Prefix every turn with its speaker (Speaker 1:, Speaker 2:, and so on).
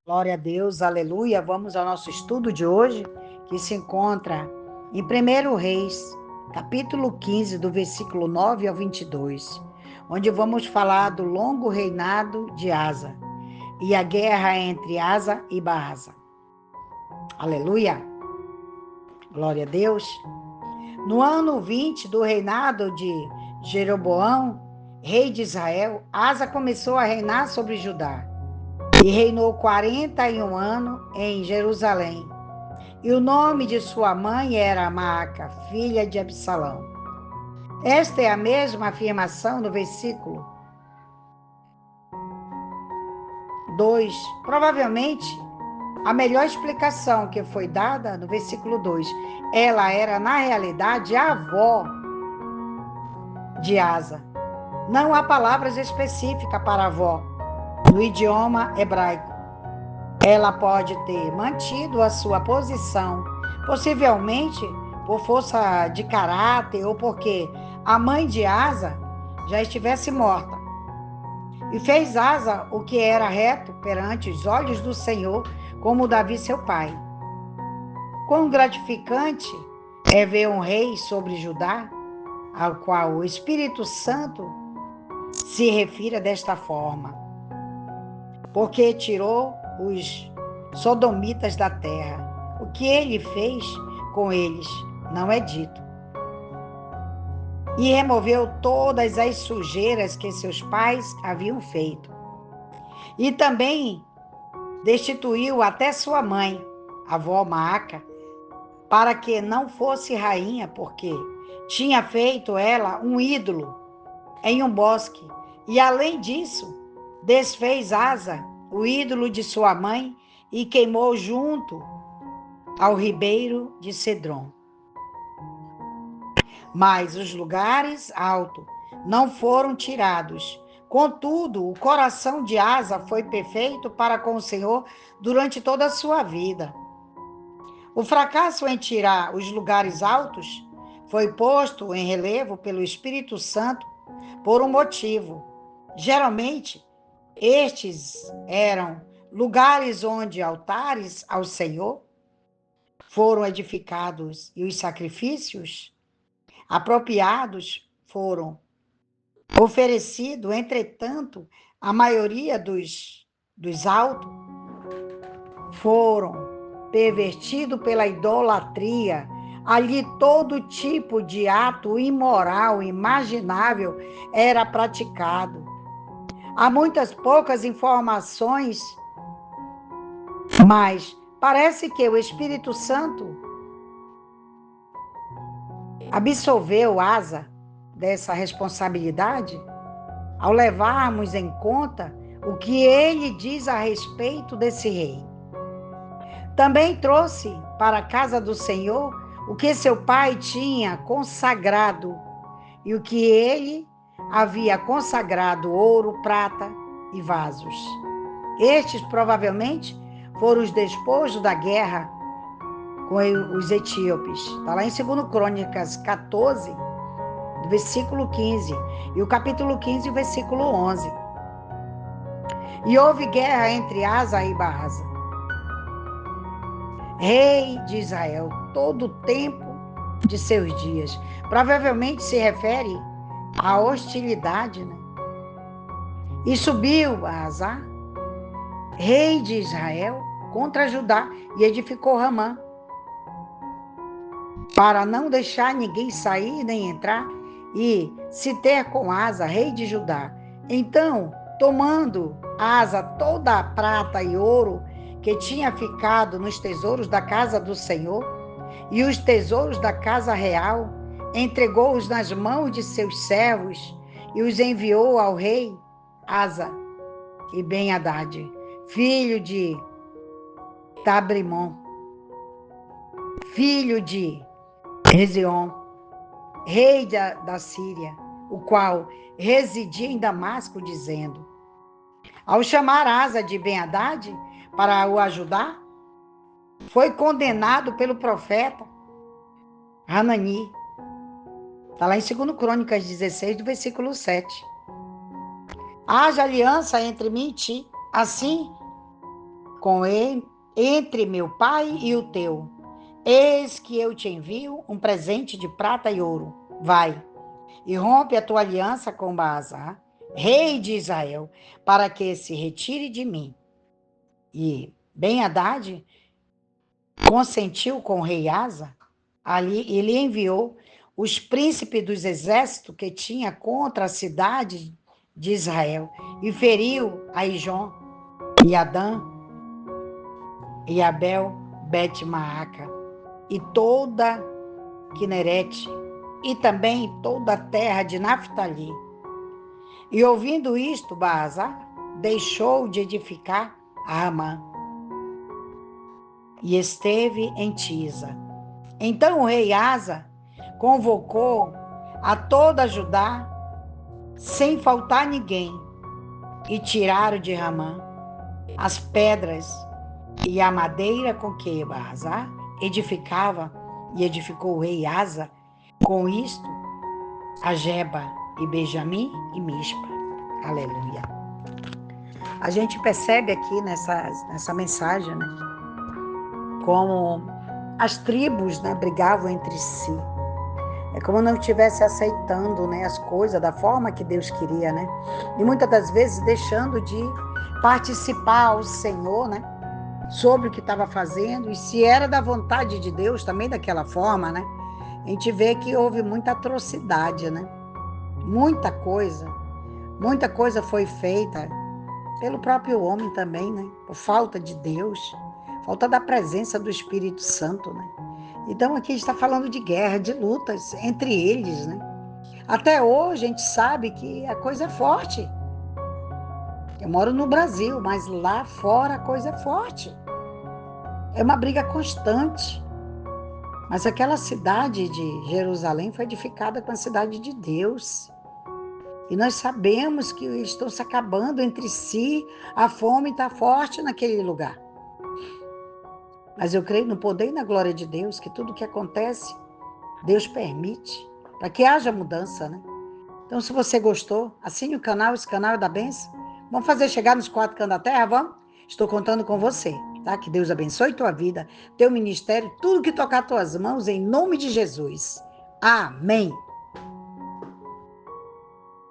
Speaker 1: Glória a Deus, aleluia. Vamos ao nosso estudo de hoje, que se encontra em 1 Reis, capítulo 15, do versículo 9 ao 22, onde vamos falar do longo reinado de Asa e a guerra entre Asa e Baasa. Aleluia. Glória a Deus. No ano 20 do reinado de Jeroboão, rei de Israel, Asa começou a reinar sobre Judá. E reinou 41 anos em Jerusalém. E o nome de sua mãe era Maaca, filha de Absalão. Esta é a mesma afirmação no versículo 2. Provavelmente, a melhor explicação que foi dada no versículo 2. Ela era, na realidade, a avó de Asa. Não há palavras específicas para avó no idioma hebraico. Ela pode ter mantido a sua posição, possivelmente por força de caráter ou porque a mãe de Asa já estivesse morta. E fez Asa o que era reto perante os olhos do Senhor, como Davi seu pai. Quão gratificante é ver um rei sobre Judá, ao qual o Espírito Santo se refira desta forma. Porque tirou os sodomitas da terra. O que ele fez com eles não é dito. E removeu todas as sujeiras que seus pais haviam feito. E também destituiu até sua mãe, a avó Maaca, para que não fosse rainha, porque tinha feito ela um ídolo em um bosque. E além disso, desfez Asa, o ídolo de sua mãe, e queimou junto ao ribeiro de Cedron. Mas os lugares altos não foram tirados. Contudo, o coração de Asa foi perfeito para com o Senhor durante toda a sua vida. O fracasso em tirar os lugares altos foi posto em relevo pelo Espírito Santo por um motivo. Geralmente, estes eram lugares onde altares ao Senhor foram edificados e os sacrifícios apropriados foram oferecidos. Entretanto, a maioria dos altos foram pervertidos pela idolatria. Ali todo tipo de ato imoral imaginável era praticado. Há muitas poucas informações, mas parece que o Espírito Santo absolveu Asa dessa responsabilidade ao levarmos em conta o que ele diz a respeito desse rei. Também trouxe para a casa do Senhor o que seu pai tinha consagrado e o que ele havia consagrado: ouro, prata e vasos. Estes provavelmente foram os despojos da guerra com os etíopes. Está lá em 2 Crônicas 14, do versículo 15, e o capítulo 15, versículo 11. E houve guerra entre Asa e Baasa, rei de Israel, todo o tempo de seus dias. Provavelmente se refere à hostilidade, né? E subiu Asa, rei de Israel, contra Judá e edificou Ramá, para não deixar ninguém sair nem entrar, e se ter com Asa, rei de Judá. Então, tomando Asa toda a prata e ouro que tinha ficado nos tesouros da casa do Senhor e os tesouros da casa real, entregou-os nas mãos de seus servos e os enviou ao rei Asa e Ben-Hadad, filho de Tabrimon, filho de Rezion, rei da Síria, o qual residia em Damasco, dizendo: ao chamar Asa de Ben-Hadad para o ajudar, foi condenado pelo profeta Hanani. Está lá em 2 Crônicas 16, do versículo 7. Haja aliança entre mim e ti, assim com ele entre meu pai e o teu. Eis que eu te envio um presente de prata e ouro. Vai e rompe a tua aliança com Baasá, rei de Israel, para que se retire de mim. E Ben-Hadad consentiu com o rei Asa. Ali ele enviou os príncipes dos exércitos que tinha contra a cidade de Israel e feriu a Ijon e Adã e Abel Bet-Maaca e toda Quinerete e também toda a terra de Naftali. E ouvindo isto, Baasá deixou de edificar a Ramá e esteve em Tisa. Então o rei Asa convocou a toda Judá, sem faltar ninguém, e tiraram de Ramá as pedras e a madeira com que Baasá edificava, e edificou o rei Asa com isto a Geba e Benjamim e Mispa. Aleluia. A gente percebe aqui nessa mensagem, né, como as tribos, né, brigavam entre si. É como não estivesse aceitando, né, as coisas da forma que Deus queria, né? E muitas das vezes deixando de participar ao Senhor, né, sobre o que estava fazendo, e se era da vontade de Deus também daquela forma, né? A gente vê que houve muita atrocidade, né? Muita coisa foi feita pelo próprio homem também, né? Por falta de Deus, falta da presença do Espírito Santo, né? Então aqui a gente está falando de guerra, de lutas entre eles, né? Até hoje a gente sabe que a coisa é forte. Eu moro no Brasil, mas lá fora a coisa é forte. É uma briga constante. Mas aquela cidade de Jerusalém foi edificada com a cidade de Deus. E nós sabemos que estão se acabando entre si, a fome está forte naquele lugar. Mas eu creio no poder e na glória de Deus, que tudo que acontece, Deus permite, para que haja mudança, né? Então, se você gostou, assine o canal, esse canal é da bênção. Vamos fazer chegar nos 4 cantos da terra, vamos? Estou contando com você, tá? Que Deus abençoe tua vida, teu ministério, tudo que tocar tuas mãos, em nome de Jesus. Amém.